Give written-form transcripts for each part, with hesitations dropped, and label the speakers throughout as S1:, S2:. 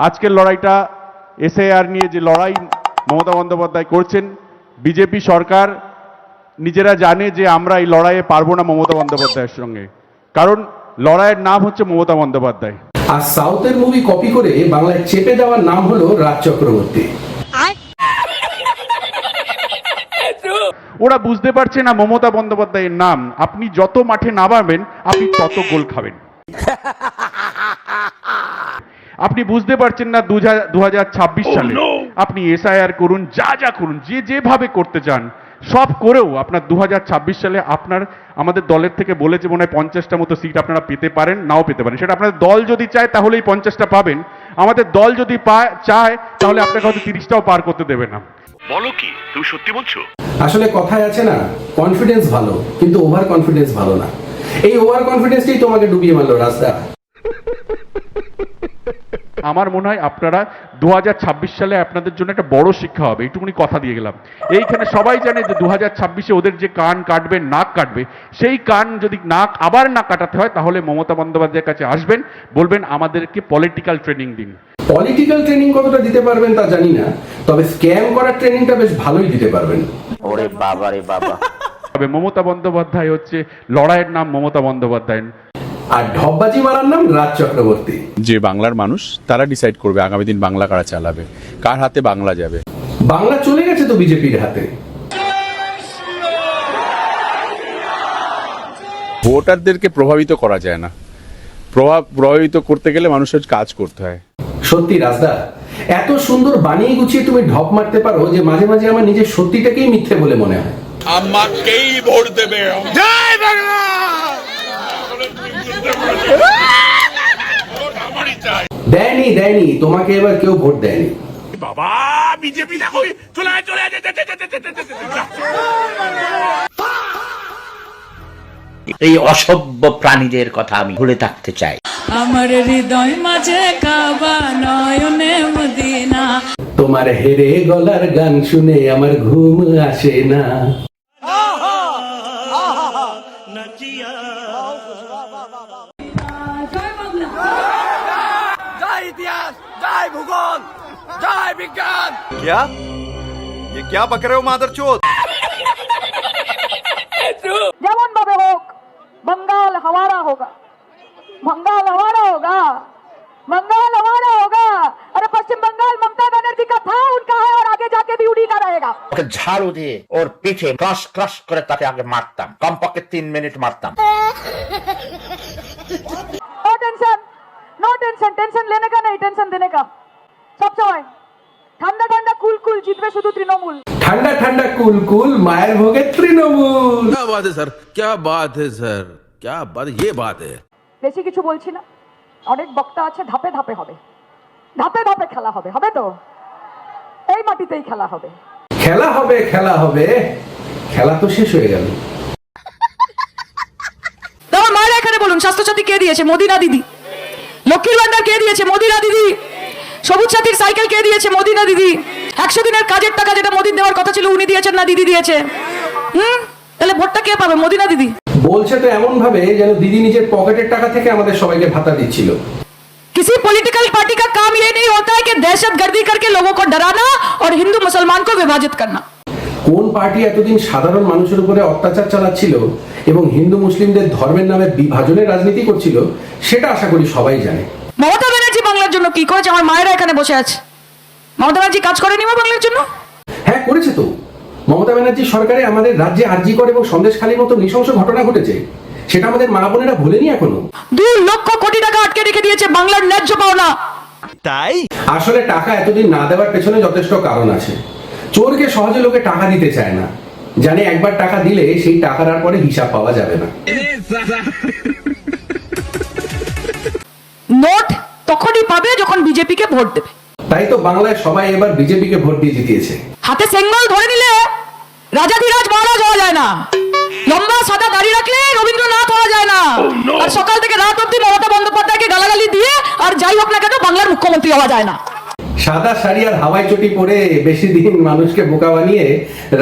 S1: আজকের লড়াইটা এসআইআর নিয়ে যে লড়াই মমতা বন্দ্যোপাধ্যায় করছেন, বিজেপি সরকার নিজেরা জানে যে আমরা এই লড়াইয়ে পারবো না মমতা বন্দ্যোপাধ্যায়ের সঙ্গে, কারণ লড়াইয়ের নাম হচ্ছে মমতা বন্দ্যোপাধ্যায়।
S2: আর সাউথের মুভি কপি করে বাংলায় চেপে দেওয়ার নাম হলো রাজ চক্রবর্তী।
S1: ওরা বুঝতে পারছে না মমতা বন্দ্যোপাধ্যায়ের নাম আপনি যত মাঠে নামাবেন আপনি তত গোল খাবেন। আপনি বুঝতে পারছেন না 2026 সালে আপনি এসআইআর করুন, যা যা করুন, যেভাবে করতে চান সব করেও আপনার 2026 সালে আপনার আমাদের দলের থেকে বলেছে মনে হয় 50টা মতো সিট আপনারা পেতে পারেন, নাও পেতে পারেন। সেটা আপনাদের দল যদি চায় তাহলেই 50টা পাবেন, আমাদের দল যদি চায় তাহলে আপনাকে হয়তো 30টাও পার করতে দেবে না।
S3: বলো কি, তুমি সত্যি বলছো?
S2: আসলে কথায় আছে না, কনফিডেন্স ভালো কিন্তু ওভার কনফিডেন্স ভালো না। এই ওভার কনফিডেন্সটাই তোমাকে ডুবিয়ে মারলো রাস্তা।
S1: আমার মনে হয় আপনারা 2026 সালে আপনাদের জন্য একটা বড় শিক্ষা হবে, এইটুকুনি কথা দিয়ে গেলাম। এইখানে সবাই জানে যে 2026-এ ওদের যে কান কাটবে, নাক কাটবে, সেই কান যদি নাক আবার না কাটাতে হয় তাহলে মমতা বন্দ্যোপাধ্যায়ের কাছে আসবেন, বলবেন আমাদেরকে পলিটিক্যাল ট্রেনিং দিন।
S2: পলিটিক্যাল ট্রেনিং কতটা দিতে পারবেন তা জানি না, তবে স্ক্যাম করার ট্রেনিংটা বেশ ভালোই দিতে পারবেন।
S4: ওরে বাবা রে বাবা।
S1: মমতা বন্দ্যোপাধ্যায় হচ্ছে লড়াইয়ের নাম মমতা বন্দ্যোপাধ্যায়,
S2: আর ঢপবাজি মারার নাম রাজ চক্রবর্তী।
S5: যে বাংলার মানুষ তারা ডিসাইড করবে আগামী দিন বাংলা কারা চালাবে, কার হাতে বাংলা যাবে।
S2: বাংলা চলে গেছে তো বিজেপির হাতে।
S5: ভোটারদেরকে প্রভাবিত করা যায় না, প্রভাবিত করতে গেলে মানুষের কাজ করতে হয়।
S2: সত্যি রাজদা, এত সুন্দর বানিয়ে গুছিয়ে তুমি ঢপ মারতে পারো যে মাঝে মাঝে আমার নিজের সত্যিটাকেই মিথ্যে বলে মনে হয়।
S3: আমাকেই ভোট দেবে। জয় বাংলা।
S2: দেয়নি, তোমাকে এবার কেউ ভোট দেয়নি।
S3: বাবা বিজেপি দেখো চলে
S4: এই অসভ্য প্রাণীদের কথা আমি ভুলে থাকতে চাই।
S6: আমার হৃদয় মাঝে কাবা নয়নে মদিনা।
S2: তোমার হেরে গলার গান শুনে আমার ঘুম আসে না।
S3: জয় ইতিহাস, জয় ভূগোল, জয় বিজ্ঞান। क्या ये क्या बक रहे हो मादरचोद?
S7: যেমন ভাবে হোক बंगाल हमारा होगा, बंगाल हमारा होगा, बंगाल हमारा होगा। अरे पश्चिम बंगाल ममता बनर्जी का था, उनका है और आगे जाके भी उन्हीं का रहेगा।
S4: ওকে ঝাড়ু দিয়ে ওর পিঠে ক্রাশ ক্রাশ করে তাকে আগে মারতাম, কমপক্ষে 3 মিনিট মারতাম।
S7: नो टेंशन, टेंशन लेने का नहीं, टेंशन देने का। सब समय ঠান্ডা ঠান্ডা কুল কুল, জিতবে শুধু তৃণমূল।
S2: ঠান্ডা ঠান্ডা কুল কুল, মায়ের ভোগে তৃণমূল।
S8: क्या बात है सर, क्या बात है सर, क्या बात, ये बात है।
S7: বেশি কিছু বলছি না, অনেক বক্তা আছে, ধাপে ধাপে হবে, ধাপে ধাপে খেলা হবে, হবে তো? এই মাটিতেই খেলা হবে,
S2: খেলা হবে, খেলা হবে, খেলা তো শেষ হয়ে গেল।
S6: তোমার মায়ের এখানে বলুন, স্বাস্থ্যসাথী কে দিয়েছে? মোদি না দিদি? লক্ষ্মীর ভান্ডার কে দিয়েছে? মোদি না দিদি? সবুজ সাথীর সাইকেল কে দিয়েছে? মোদি না দিদি? 100 দিনের কাজের টাকা যেটা মোদির দেওয়ার কথা ছিল উনি দিয়েছেন না দিদি দিয়েছে? তাহলে ভোটটা কে পাবে, মোদি না দিদি?
S2: বলছে তো এমন ভাবে যেন দিদি নিজের পকেটের টাকা থেকে আমাদের সবাইকে ভাতা দিচ্ছিল।
S6: किसी पॉलिटिकल पार्टी का काम ये नहीं होता है कि दहशतगर्दी करके लोगों को डराना और हिंदू मुसलमान को विभाजित करना।
S2: কোন পার্টি এতদিন সাধারণ মানুষের উপরে অত্যাচার চালাচ্ছিল এবং হিন্দু মুসলিমদের ধর্মের নামে বিভাজনের রাজনীতি করছিল সেটা আশা করি সবাই জানে।
S6: মমতা ব্যানার্জি বাংলার জন্য কি করেছে? আমার মায়েরা এখানে বসে আছে, মমতা ব্যানার্জি কাজ করেনি মা বাংলার জন্য?
S2: হ্যাঁ করেছে তো। মমতা ব্যানার্জি সরকারে আমাদের রাজ্যে আরজিকর এবং সন্দেশখালীর মতো নৃশংস ঘটনা ঘটেছে, সেটা আমাদের মা বোনেরা ভুলেনি এখনো।
S6: 2 লক্ষ কোটি টাকা আটকে রেখে দিয়েছে বাংলার ন্যায্য পাওনা।
S3: তাই
S2: আসলে টাকা এতদিন না দেওয়ার পেছনে যথেষ্ট কারণ আছে। চোরকে সহজে লোকে টাকা দিতে চায় না, জানে একবার টাকা দিলে সেই টাকার আর পরে হিসাব পাওয়া যাবে না।
S6: নোট তখনই পাবে যখন বিজেপিকে ভোট দেবে।
S2: তাই তো বাংলায় সবাই এবার বিজেপিকে ভোট দিয়ে জিতিয়েছে।
S6: হাতে সেঙ্গল ধরে নিলে রাজাধিরাজ মহারাজ হওয়া যায় না, লম্বা সাদা দাড়ি রাখলে রবীন্দ্রনাথ হওয়া যায় না, আর সকাল থেকে রাত অব্দি মমতা বন্দ্যোপাধ্যায়কে গালাগালি দিয়ে আর যাই হোক না কেন বাংলার মুখ্যমন্ত্রী হওয়া যায় না।
S2: সাদা শাড়ি আর হাওয়াই চটি পরে বেশি দিন মানুষকে বোকা বানিয়ে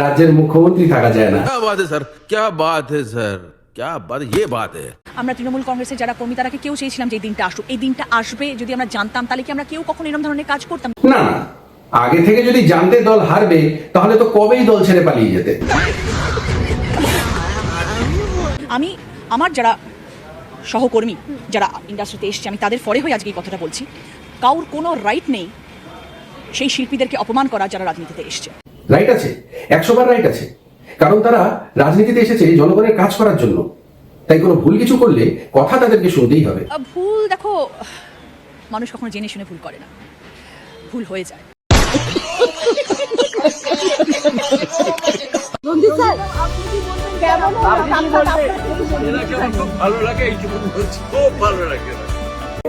S2: রাজ্যের মুখ্যমন্ত্রী থাকা যায় না।
S8: क्या बात है सर, क्या बात है सर, क्या बात, ये बात है।
S6: আমরা তৃণমূল কংগ্রেসের যারা কর্মী তারা কেউ চেয়েছিলাম যে এই দিনটা আসুক, এই দিনটা আসবে যদি আমরা জানতাম তাহলে কি আমরা কেউ কখনো এরকম ধরনের কাজ করতাম?
S2: না না, আগে থেকে যদি জানতে দল হারবে তাহলে তো কবেই দল ছেড়ে পালিয়ে যেতে।
S6: আমি আমার যারা সহকর্মী যারা ইন্ডাস্ট্রিতে এসছে আমি তাদের ফরে হয়ে আজকে এই কথাটা বলছি, কাউর কোনো রাইট নেই সেই শিল্পীদেরকে অপমান করা যারা রাজনীতিতে এসছে।
S2: রাইট আছে, 100 বার রাইট আছে, কারণ তারা রাজনীতিতে এসেছে জনগণের কাজ করার জন্য। তাই কোনো ভুল কিছু করলে কথা তাদেরকে শুনতেই হবে।
S6: ভুল দেখো, মানুষ কখনো জেনে শুনে ভুল করে না, ভুল হয়ে যায়।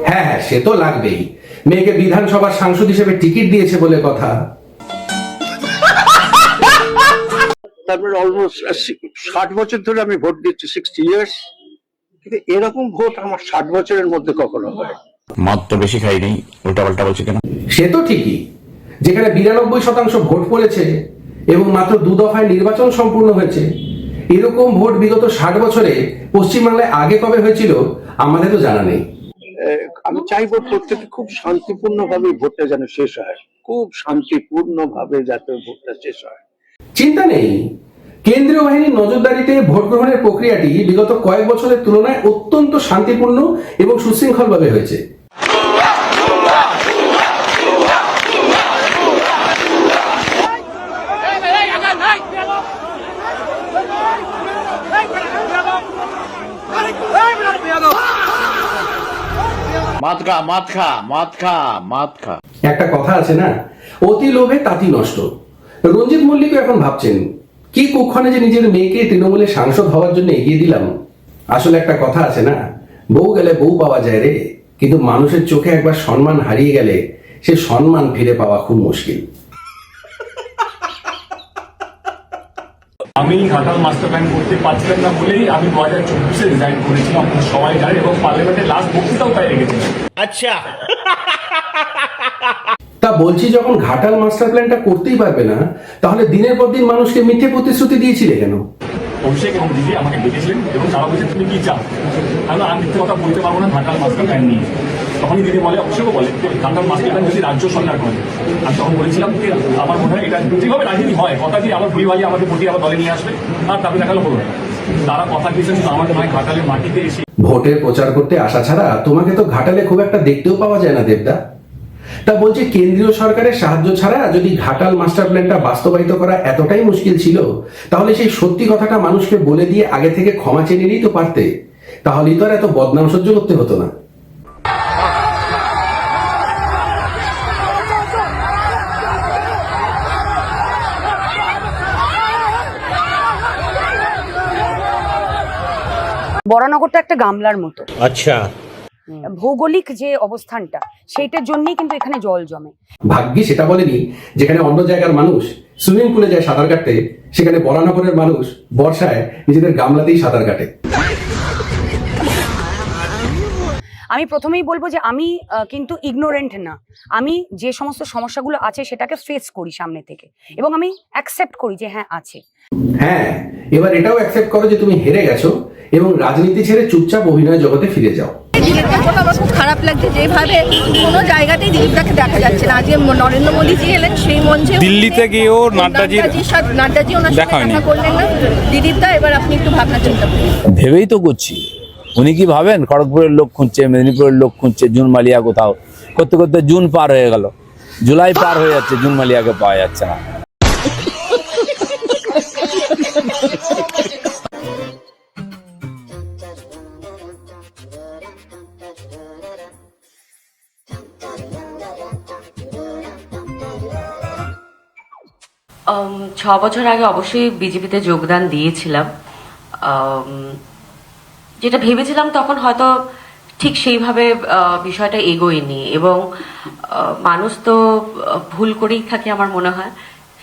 S2: হ্যাঁ হ্যাঁ, সে তো লাগবেই। মেয়েকে বিধানসভার সাংসদ হিসেবে টিকিট দিয়েছে বলে কথা।
S9: তারপরে অলমোস্ট 60 বছর ধরে আমি ভোট দিচ্ছি, 60 ইয়ার্স, কিন্তু এরকম ভোট আমার 60 বছরের মধ্যে কখনো হয়।
S4: মদ তো বেশি খাইনি, উল্টাপাল্টা বলছে কেন?
S2: সে তো ঠিকই, যেখানে 92% ভোট পড়েছে এবং মাত্র 2 দফায় নির্বাচন সম্পূর্ণ হয়েছে, এরকম ভোট বিগত 60 বছরে পশ্চিমবাংলায় আগে কবে হয়েছিল আমাদের তো জানা নেই।
S9: আমি চাইবো প্রত্যেকে খুব শান্তিপূর্ণ ভাবে ভোটটা যেন শেষ হয়, খুব শান্তিপূর্ণ ভাবে যাতে ভোটটা শেষ হয়।
S2: চিন্তা নেই, কেন্দ্রীয় বাহিনীর নজরদারিতে ভোট গ্রহণের প্রক্রিয়াটি বিগত কয়েক বছরের তুলনায় অত্যন্ত শান্তিপূর্ণ এবং সুশৃঙ্খল ভাবে হয়েছে। একটা কথা আছে না, অতি লোভে তাঁতি নষ্ট। রঞ্জিত মল্লিকও এখন ভাবছেন কি কুক্ষণে যে নিজের মেয়েকে তৃণমূলের সাংসদ হওয়ার জন্য এগিয়ে দিলাম। আসলে একটা কথা আছে না, বউ গেলে বউ পাওয়া যায় রে, কিন্তু মানুষের চোখে একবার সম্মান হারিয়ে গেলে সে সম্মান ফিরে পাওয়া খুব মুশকিল।
S10: আমি ঘাটাল মাস্টার প্ল্যান করতে পারছিলাম না বলেই আমি 2024-এ রিজাইন করেছিলাম, সবাই জানে, এবং পার্লামেন্টের লাস্ট বক্তৃতাও তাই রেখেছিলাম।
S4: আচ্ছা,
S2: তা বলছি, যখন ঘাটাল মাস্টার প্ল্যানটা করতেই পারবে না, তাহলে দিনের পর দিন মানুষকে মিথ্যে প্রতিশ্রুতি দিয়েছিলে কেন?
S10: অভিষেক এবং দিদি আমাকে ডেকেছিলেন এবং তারা বলছে তুমি কি চাও? আমি মিথ্যে কথা বলতে পারবো না ঘাটাল মাস্টার প্ল্যান নিয়ে। তখনই দিদি বলে, অভিষেকও বলে, ঘাটাল মাস্টার প্ল্যান যদি রাজ্য সরকার করে। আমি তখন বলেছিলাম যে আমার মনে হয় এটা যেভাবে রাজনীতি হয়, কথা দিয়ে আবার ভুলি ভাই আমাকে ভোটে আবার দলে নিয়ে আসবে, আর তারপরে দেখালো হলো। তারা কথা দিয়েছেন আমাদের ভাই ঘাটালের মাটিতে এসে
S2: ভোটের প্রচার করতে আসা ছাড়া তোমাকে তো ঘাটালে খুব একটা দেখতেও পাওয়া যায় না দেবদা। তা বলছি, কেন্দ্রীয় সরকারের সাহায্য ছাড়া যদি ঘাটাল মাস্টার প্ল্যানটা বাস্তবায়িত করা এতটাই মুশকিল ছিল, তাহলে সেই সত্যি কথাটা মানুষকে বলে দিয়ে আগে থেকে ক্ষমা চেয়ে নিলেই তো পারতে। তাহলেই তো আর এত বদনাম সহ্য করতে হতো না।
S7: বরানগরটা একটা গামলার মতো।
S4: আচ্ছা,
S7: ভৌগোলিক যে অবস্থানটা সেইটার জন্যই কিন্তু এখানে জল জমে।
S2: ভাগ্যি সেটা বলেনি, যেখানে অন্য জায়গার মানুষ সুইমিং পুলে যায় সাঁতার কাটতে, সেখানে বরানগরের মানুষ বর্ষায় নিজেদের গামলাতেই সাঁতার কাটে।
S7: আমি প্রথমেই বলবো যে আমি কিন্তু ইগনোরেন্ট না, আমি যে সমস্ত সমস্যাগুলো আছে সেটাকে ফেস করি সামনে থেকে, এবং আমি অ্যাকসেপ্ট করি যে হ্যাঁ আছে।
S2: হ্যাঁ, এবার এটাও অ্যাকসেপ্ট করো যে তুমি হেরে গেছো এবং রাজনীতি ছেড়ে চুপচাপ অভিনয় জগতে ফিরে যাও।
S11: দিলীপদার কথা আমার খুব খারাপ লাগছে, যেভাবে কোনো জায়গাতেই দিলীপদাকে দেখা যাচ্ছে না। আজকে নরেন্দ্র মোদীজি এলেন সেই মঞ্চে,
S5: দিল্লিতে গিয়েও নাড্ডাজি
S11: ওনার সাথে দেখা করলেন না। দিলীপদা, এবার আপনি একটু ভাবনা চিন্তা করুন।
S8: ভেবেই তো করছি, উনি কি ভাবেন খড়গপুরের লোক খুঁজছে, মেদিনীপুরের লোক খুঁজছে, জুন মালিয়া কোথাও করতে করতে জুন পার হয়ে গেল, জুলাই পার হয়ে যাচ্ছে, জুন মালিয়াকে পাওয়া যাচ্ছে না।
S11: ছ বছর আগে অবশ্যই বিজেপিতে যোগদান দিয়েছিলাম। যেটা ভেবেছিলাম তখন হয়তো ঠিক সেইভাবে বিষয়টা এগোয়নি, এবং মানুষ তো ভুল করেই থাকে আমার মনে হয়,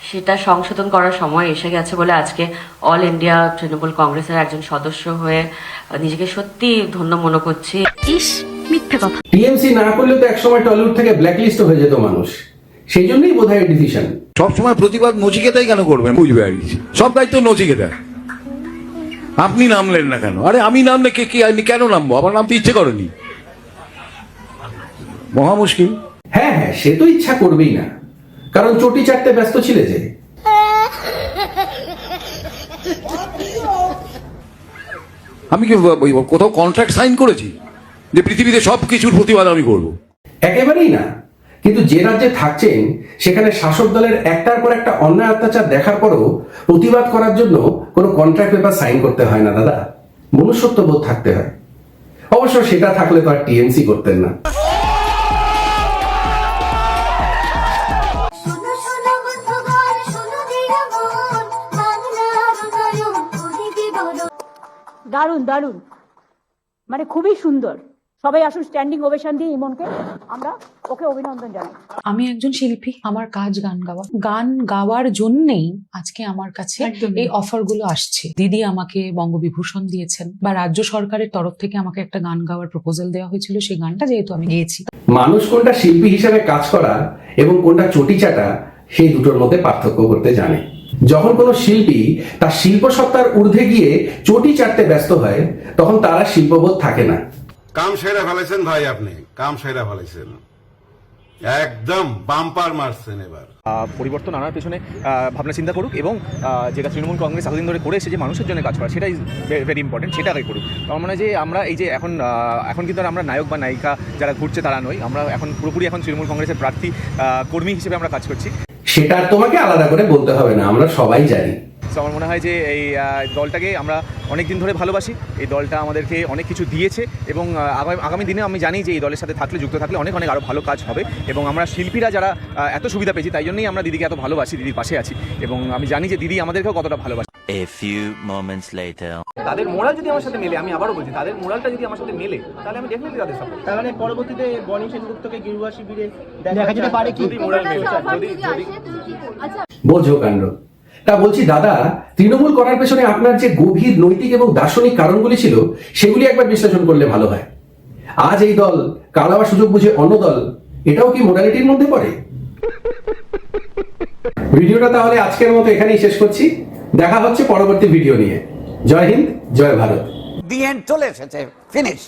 S11: সেটা সংশোধন করার সময় এসে গেছে বলে আজকে অল ইন্ডিয়া তৃণমূল কংগ্রেসের একজন সদস্য হয়ে নিজেকে সত্যি ধন্য মনে করছি।
S6: ইস, মিথ্যে কথা।
S2: টিএমসি না করলে তো একসময় টলিউড থেকে ব্ল্যাকলিস্ট হয়ে যেত মানুষ, সেই জন্যই বোধহয় এই ডিসিশন।
S3: সবসময় প্রতিবাদ নচিকেতাই কেন করবেন বুঝবে আর কি, সব দায়িত্ব নচিকেতা।
S12: আপনি নামলেন না কেন? আরে আমি নামলে কে কে কেন নামবো? আমার নামতে ইচ্ছে করেনি, মহা মুশকিল।
S2: হ্যাঁ হ্যাঁ, সে তো ইচ্ছা করবেই না, কারণ চটি চাটতে ব্যস্ত ছিলে যে।
S12: আমি কি কোথাও কন্ট্রাক্ট সাইন করেছি যে পৃথিবীতে সবকিছুর প্রতিবাদ আমি করব?
S2: একেবারেই না। কিন্তু যে রাজ্যে থাকছেন সেখানে শাসক দলের একটার পর একটা অন্যায় অত্যাচার দেখার পরও প্রতিবাদ করার জন্য কোনো কন্ট্রাক্ট পেপার সাইন করতে হয় না দাদা, মনুষ্যত্ব বোধ থাকতে হয়। অবশ্য সেটা থাকলে তো আর টিএমসি করতেন না।
S7: দারুণ দারুণ, মানে খুবই সুন্দর। সবাই আসুন, স্ট্যান্ডিং ওভেশন দিয়ে ইমনকে আমরা ওকে অভিনন্দন জানাই।
S6: আমি একজন শিল্পী, আমার কাজ গান গাওয়া। গান গাওয়ার জন্যেই আজকে আমার কাছে এই অফারগুলো আসছে। দিদি আমাকে বঙ্গবিভূষণ দিয়েছেন, বা রাজ্য সরকারের তরফ থেকে আমাকে একটা গান গাওয়ার প্রপোজাল দেওয়া হয়েছিল, সেই গানটা যেহেতু আমি গেয়েছি।
S2: মানুষ কোনটা শিল্পী হিসেবে কাজ করা এবং কোনটা চটি চাটা সেই দুটোর মধ্যে পার্থক্য করতে জানে। যখন কোনো শিল্পী তার শিল্প সত্তার ঊর্ধ্বে গিয়ে চটি চাটতে ব্যস্ত হয়, তখন তারা শিল্পবোধ থাকে না।
S13: কাম সেরা ফেলেছেন ভাই, আপনি কাম সেরা ফেলেছেন, একদম বাম্পার মারছেন। এবার
S3: পরিবর্তন আনার পেছনে ভাবনা চিন্তা করুক, এবং যেটা তৃণমূল কংগ্রেস এতদিন ধরে করে এসেছে, যে মানুষের জন্য কাজ করা, সেটাই ভেরি ইম্পর্টেন্ট, সেটা আগে করুক। আমার মনে হয় যে আমরা এই যে এখন কিন্তু আর আমরা নায়ক বা নায়িকা যারা ঘুরছে তারা নই, আমরা এখন পুরোপুরি এখন তৃণমূল কংগ্রেসের প্রার্থী কর্মী হিসেবে আমরা কাজ করছি।
S2: সেটা আর তোমাকে আলাদা করে বলতে হবে না, আমরা সবাই জানি।
S3: তো আমার মনে হয় যে এই দলটাকে আমরা অনেক দিন ধরে ভালোবাসি, এই দলটা আমাদেরকে অনেক কিছু দিয়েছে, এবং আগামী দিনে আমি জানি যে এই দলের সাথে থাকলে, যুক্ত থাকলে অনেক অনেক আরও ভালো কাজ হবে। এবং আমরা শিল্পীরা যারা এত সুবিধা পেয়েছি, তাই জন্যই আমরা দিদিকে এত ভালোবাসি, দিদির পাশে আছি, এবং আমি জানি যে দিদি আমাদেরকেও কতটা ভালোবাসে।
S10: তাদের মোরাল যদি আমার সাথে মেলে, আমি আবারও বলছি, তাদের মোরালটা যদি আমার সাথে মেলে, তাহলে আমি ডেফিনেটলি তাদের সাপোর্ট। তার মানে পরবর্তীতে বনি সেনগুপ্তকে গিরুয়া শিবিরে দেখা যেতে পারে কি, যদি মোরাল মেলে, যদি
S2: বোঝো কাণ্ড। তা বলছি দাদা, তৃণমূল করার পেছনে আপনার যে গভীর নৈতিক এবং দার্শনিক কারণগুলি ছিল, সেগুলি একবার বিশ্লেষণ করলে ভালো হয়। আজ এই দল কাল আবার সুযোগ বুঝে অন্য দল, এটাও কি মোরালিটির মধ্যে পড়ে? ভিডিওটা তাহলে আজকের মতো এখানেই শেষ করছি। দেখা হচ্ছে পরবর্তী ভিডিও নিয়ে। জয় হিন্দ, জয় ভারত।
S4: দি এন্ড চলে এসেছে, ফিনিশ।